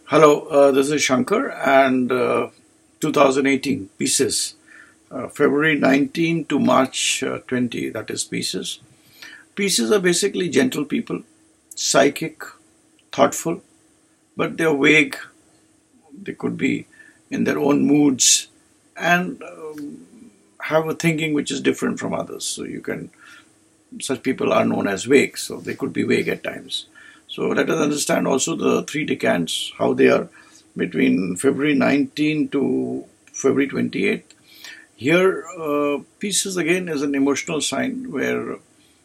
Hello, this is Shanker and 2018 Pisces, February 19 to March 20, that is Pisces. Pisces are basically gentle people, psychic, thoughtful, but they're vague. They could be in their own moods and have a thinking which is different from others. Such people are known as vague, so they could be vague at times. So let us understand also the three decans, how they are between February 19 to February 28th. Here, Pisces again is an emotional sign where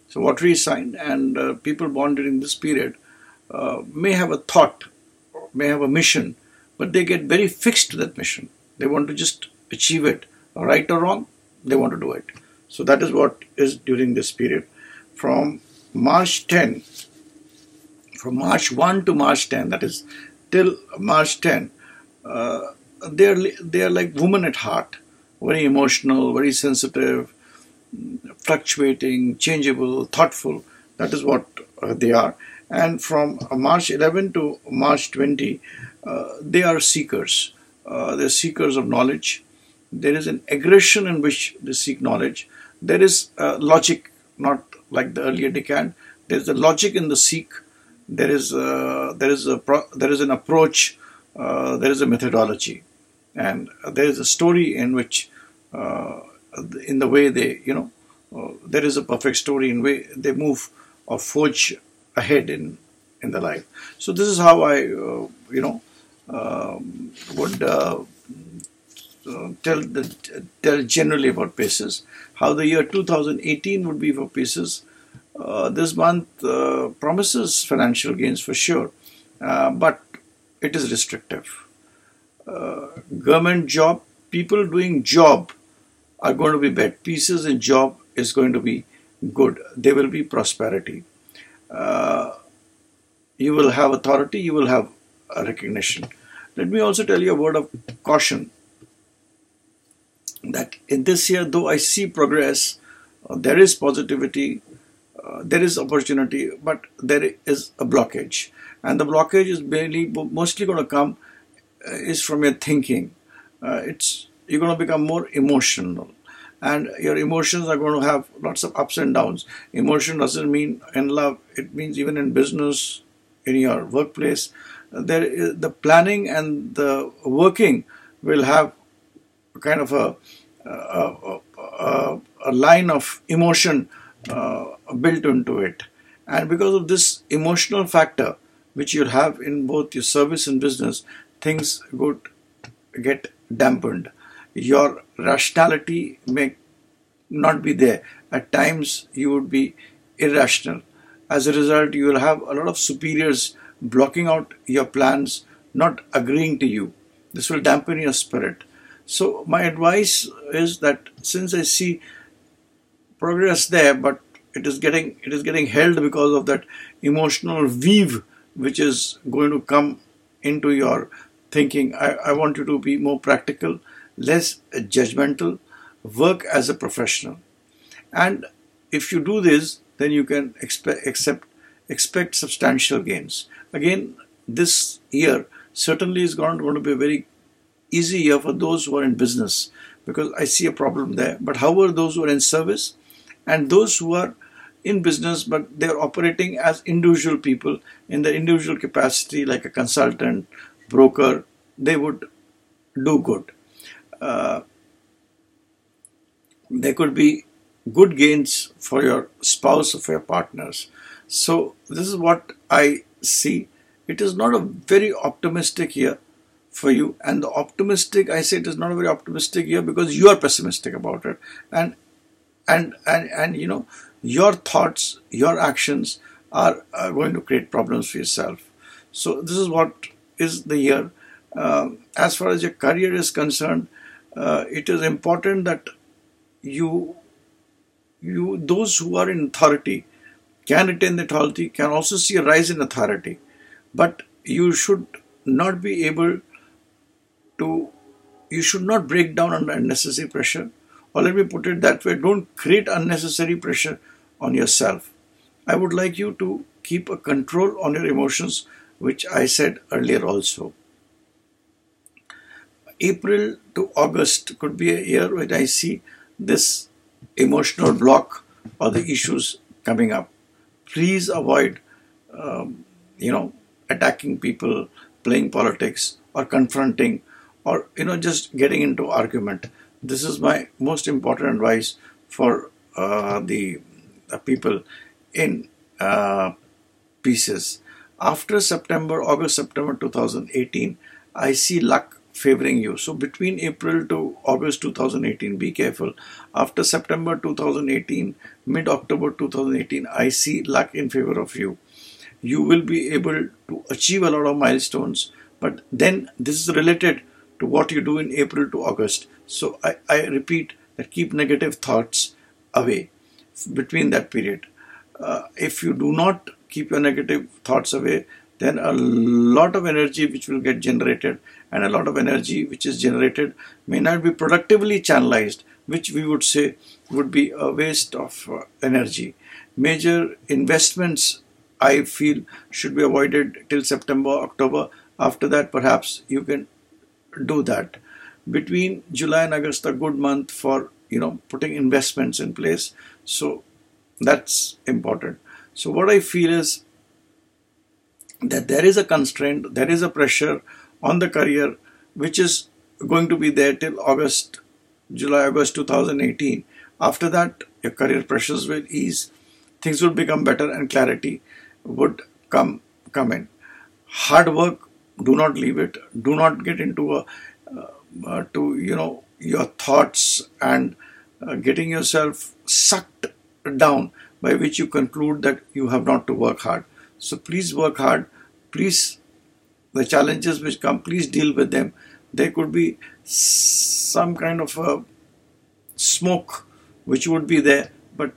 it's a watery sign, and people born during this period may have a thought, may have a mission, but they get very fixed to that mission. They want to just achieve it, right or wrong, they want to do it. So that is what is during this period. From March 10, from March 1 to March 10, that is till March 10, they are like women at heart, very emotional, very sensitive, fluctuating, changeable, thoughtful. That is what they are. And from March 11 to March 20, they are seekers. They're seekers of knowledge. There is an aggression in which they seek knowledge. There is logic, not like the earlier decan. There is a logic in the seek. There is an approach. There is a methodology, and there is a story in which, in the way they, there is a perfect story in way they move or forge ahead in the life. So this is how I, would tell generally about Pisces. How the year 2018 would be for Pisces. This month promises financial gains for sure, but it is restrictive. Government job, people doing job are going to be bad. Pisces in job is going to be good. There will be prosperity. You will have authority, you will have recognition. Let me also tell you a word of caution that in this year, though I see progress, there is positivity, there is opportunity, but there is a blockage. And the blockage is mostly going to come is from your thinking. You're going to become more emotional. And your emotions are going to have lots of ups and downs. Emotion doesn't mean in love. It means even in business, in your workplace. The planning and the working will have kind of a line of emotion built into it. And because of this emotional factor, which you'll have in both your service and business, things would get dampened. Your rationality may not be there. At times, you would be irrational. As a result, you will have a lot of superiors blocking out your plans, not agreeing to you. This will dampen your spirit. So my advice is that since I see progress there, but it is getting held because of that emotional weave which is going to come into your thinking. I want you to be more practical, less judgmental, work as a professional. And if you do this, then you can expect substantial gains. Again, this year certainly is going to be a very easy year for those who are in business, because I see a problem there. But however, those who are in service and those who are in business but they are operating as individual people in their individual capacity, like a consultant, broker, they would do good. There could be good gains for your spouse or for your partners. So this is what I see. It is not a very optimistic year for you, and the optimistic, I say it is not a very optimistic year because you are pessimistic about it, and your thoughts, your actions are going to create problems for yourself. So this is what is the year. As far as your career is concerned, it is important that those who are in authority can retain the authority, can also see a rise in authority, but you should not be able to, you should not break down under unnecessary pressure. Or let me put it that way, don't create unnecessary pressure on yourself. I would like you to keep a control on your emotions, which I said earlier also. April to August could be a year when I see this emotional block or the issues coming up. Please avoid, um, you know, attacking people, playing politics, or confronting, or just getting into argument. This is my most important advice for the people in Pisces. After September, August, September 2018, I see luck favoring you. So between April to August 2018, be careful. After September 2018, mid-October 2018, I see luck in favor of you. You will be able to achieve a lot of milestones, but then this is related to what you do in April to August. So I repeat that keep negative thoughts away between that period. If you do not keep your negative thoughts away, then a lot of energy which will get generated, and a lot of energy which is generated may not be productively channelized, which we would say would be a waste of energy. Major investments, I feel, should be avoided till September, October. After that, perhaps you can do that. Between July and August, a good month for putting investments in place. So that's important. So what I feel is that there is a constraint, there is a pressure on the career which is going to be there till July, August 2018. After that, your career pressures will ease, things will become better, and clarity would come in. Hard work, do not leave it. Do not get into your thoughts and getting yourself sucked down, by which you conclude that you have not to work hard. So please work hard. Please, the challenges which come, please deal with them. There could be some kind of a smoke which would be there, but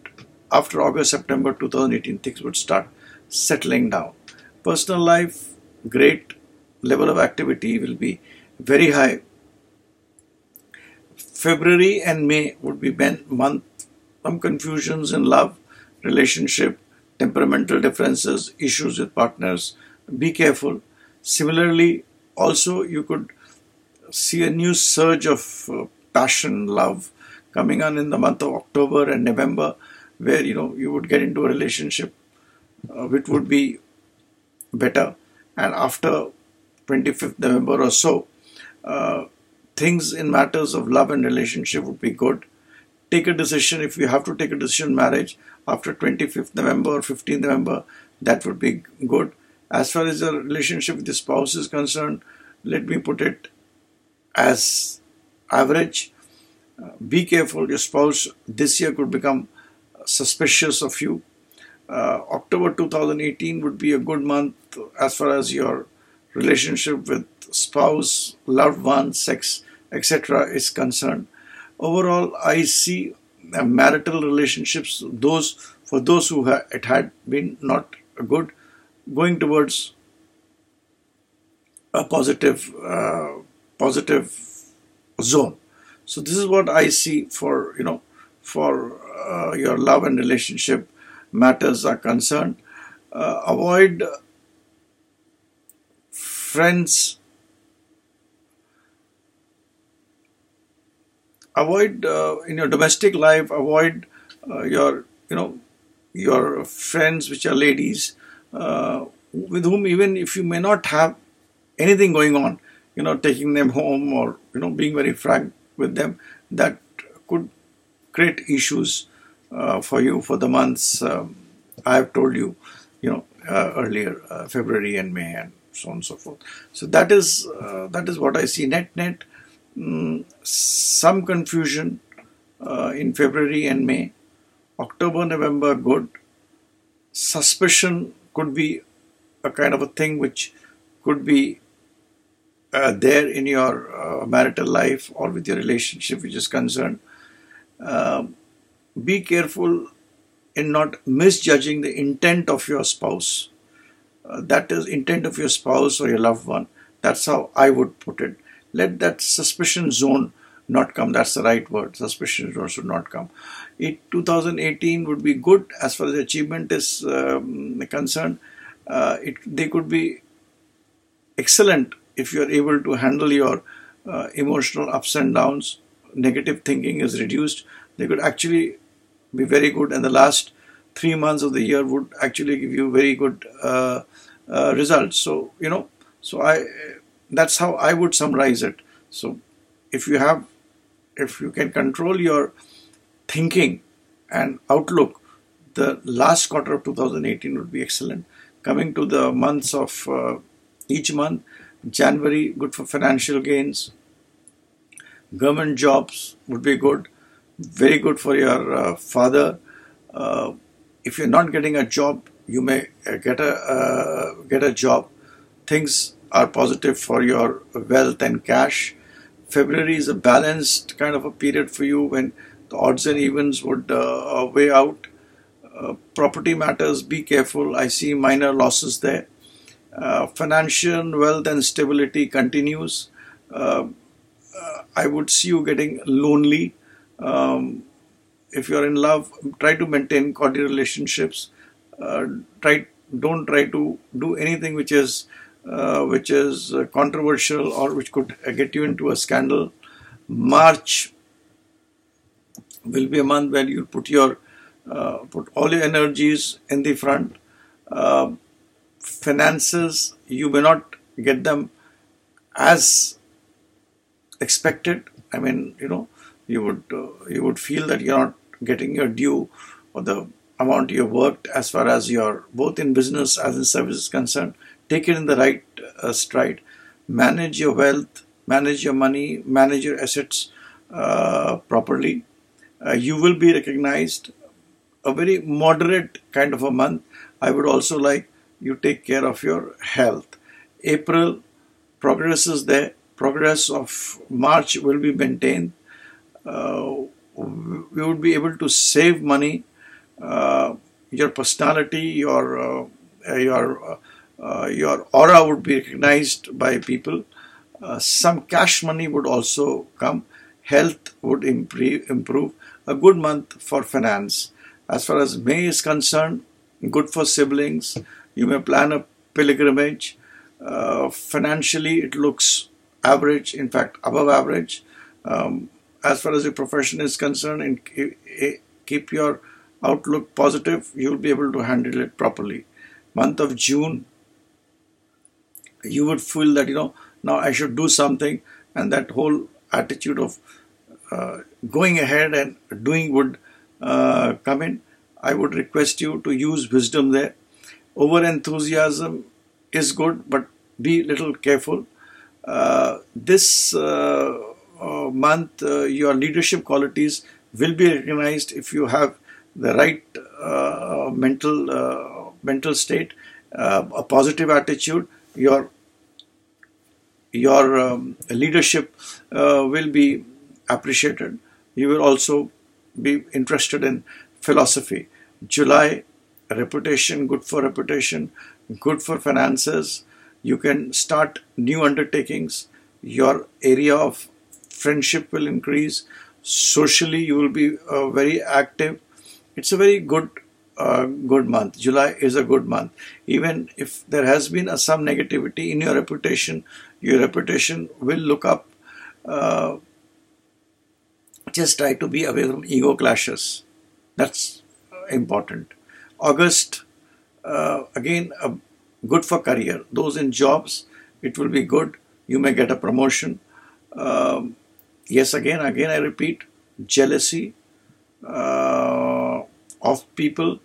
after August, September 2018, things would start settling down. Personal life, great. Level of activity will be very high. February and May would be month, some confusions in love, relationship, temperamental differences, issues with partners. Be careful. Similarly, also you could see a new surge of passion, love coming on in the month of October and November, where you would get into a relationship which would be better. And after 25th November or so, things in matters of love and relationship would be good. Take a decision. If you have to take a decision, marriage, after 25th November or 15th November, that would be good. As far as the relationship with the spouse is concerned, let me put it as average. Be careful. Your spouse this year could become suspicious of you. October 2018 would be a good month as far as your relationship with spouse, loved one, sex, etc. is concerned. Overall, I see marital relationships, for those who it had been not good, going towards a positive zone. So this is what I see for your love and relationship matters are concerned. Avoid friends. Avoid in your domestic life. Avoid your friends which are ladies, with whom even if you may not have anything going on, taking them home or being very frank with them, that could create issues for you for the months I have told you, earlier, February and May and so on and so forth. So that is what I see. Net, some confusion in February and May. October, November, good. Suspicion could be a kind of a thing which could be there in your marital life or with your relationship which is concerned. Be careful in not misjudging the intent of your spouse. That is, intent of your spouse or your loved one. That's how I would put it. Let that suspicion zone not come. That's the right word. Suspicion zone should not come. 2018 would be good as far as achievement is concerned. They could be excellent if you are able to handle your emotional ups and downs. Negative thinking is reduced. They could actually be very good, and the last 3 months of the year would actually give you very good results. So so that's how I would summarize it. So if you have, if you can control your thinking and outlook, the last quarter of 2018 would be excellent. Coming to the months of each month, January, good for financial gains. Government jobs would be good, very good for your father. If you're not getting a job, you may get a job. Things are positive for your wealth and cash. February is a balanced kind of a period for you when the odds and evens would weigh out. Property matters, be careful. I see minor losses there. Financial wealth and stability continues. I would see you getting lonely. If you're in love, try to maintain cordial relationships. Don't try to do anything which is controversial or which could get you into a scandal. March will be a month where you put all your energies in the front. Finances, you may not get them as expected. I mean, you would feel that you're not getting your due or the amount you worked as far as your both in business as in service is concerned. Take it in the right stride. Manage your wealth, manage your money, manage your assets properly. You will be recognized. A very moderate kind of a month. I would also like you take care of your health. April, progress is there. Progress of March will be maintained. We would be able to save money. Your personality, your aura would be recognized by people. Some cash money would also come. Health would improve. A good month for finance. As far as May is concerned, good for siblings. You may plan a pilgrimage. Financially, it looks average, in fact, above average. As far as your profession is concerned, and keep your outlook positive, you'll be able to handle it properly. Month of June, you would feel that, now I should do something, and that whole attitude of going ahead and doing would come in. I would request you to use wisdom there. Over enthusiasm is good, but be a little careful. This month, your leadership qualities will be recognized if you have the right mental state, a positive attitude. Your leadership will be appreciated. You will also be interested in philosophy. July, reputation, good for reputation, good for finances. You can start new undertakings. Your area of friendship will increase. Socially, you will be very active. It's a very good month. July is a good month. Even if there has been some negativity in your reputation will look up. Just try to be away from ego clashes. That's important. August, again, good for career. Those in jobs, it will be good. You may get a promotion. Yes, again I repeat, jealousy of people,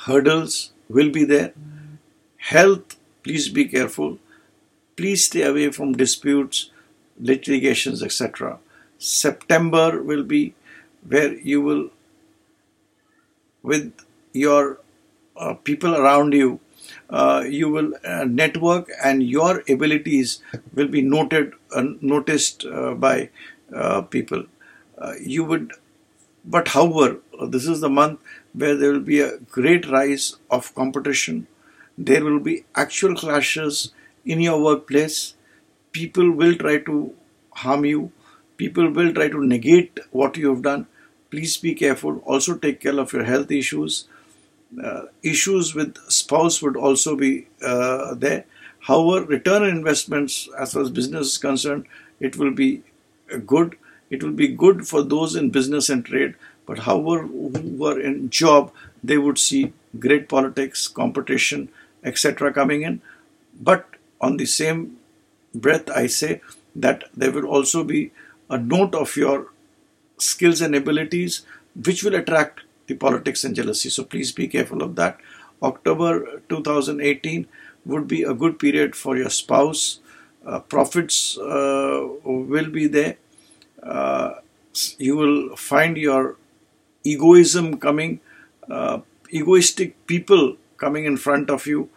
hurdles will be there. Health, please be careful. Please stay away from disputes, litigations, etc. September will be where you will, with your people around you, you will network, and your abilities will be noticed by people. But however, this is the month where there will be a great rise of competition. There will be actual clashes in your workplace. People will try to harm you. People will try to negate what you have done. Please be careful. Also take care of your health issues. Issues with spouse would also be there. However, return on investments as far as business is concerned, it will be good. It will be good for those in business and trade, but however who are in job, they would see great politics, competition, etc. coming in. But on the same breath, I say that there will also be a note of your skills and abilities which will attract the politics and jealousy. So please be careful of that. October 2018 would be a good period for your spouse. Profits will be there. You will find your egoism coming, egoistic people coming in front of you,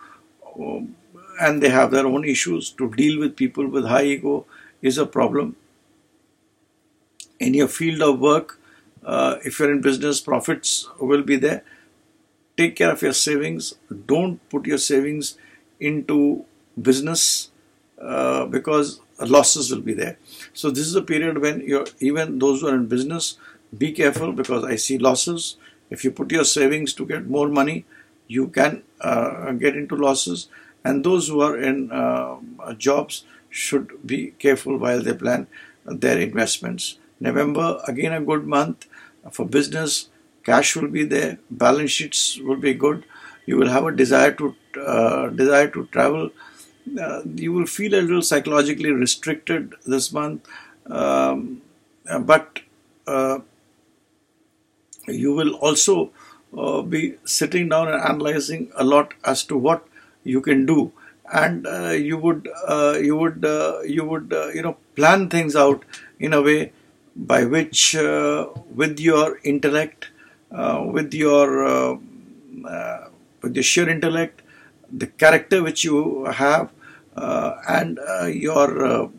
and they have their own issues. To deal with people with high ego is a problem. In your field of work, if you're in business, profits will be there. Take care of your savings. Don't put your savings into business because losses will be there. So this is a period when even those who are in business, be careful, because I see losses. If you put your savings to get more money, you can get into losses. And those who are in jobs should be careful while they plan their investments. November, again a good month for business. Cash will be there. Balance sheets will be good. You will have a desire to travel. You will feel a little psychologically restricted this month, but you will also be sitting down and analyzing a lot as to what you can do, and you would plan things out in a way by which, with your intellect, with your sheer intellect, the character which you have, and your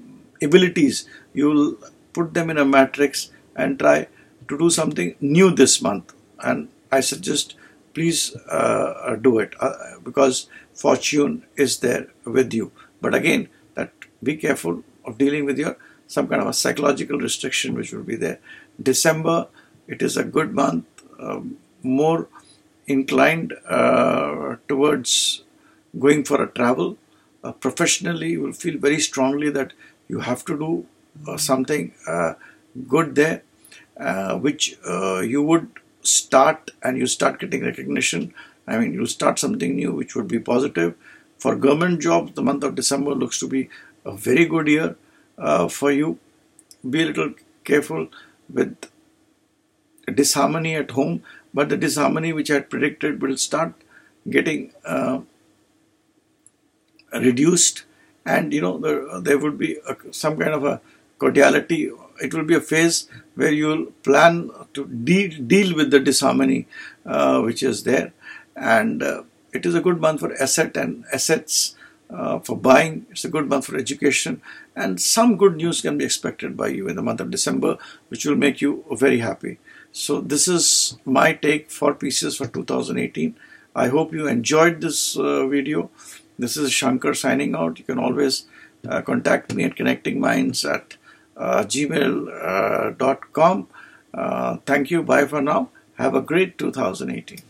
abilities, you will put them in a matrix and try to do something new this month. And I suggest please do it, because fortune is there with you. But again, that be careful of dealing with some kind of a psychological restriction which will be there. December, it is a good month, more inclined towards going for a travel. Professionally, you will feel very strongly that you have to do something good there, which you would start, and you start getting recognition. I mean, you'll start something new which would be positive. For government jobs, the month of December looks to be a very good year for you. Be a little careful with disharmony at home, but the disharmony which I had predicted will start getting reduced, and there would be some kind of a cordiality. It will be a phase where you will plan to deal with the disharmony which is there, and it is a good month for assets for buying. It's a good month for education, and some good news can be expected by you in the month of December, which will make you very happy. So this is my take for Pisces for 2018. I hope you enjoyed this video. This is Shanker signing out. You can always contact me at connectingminds@gmail.com. Thank you. Bye for now. Have a great 2018.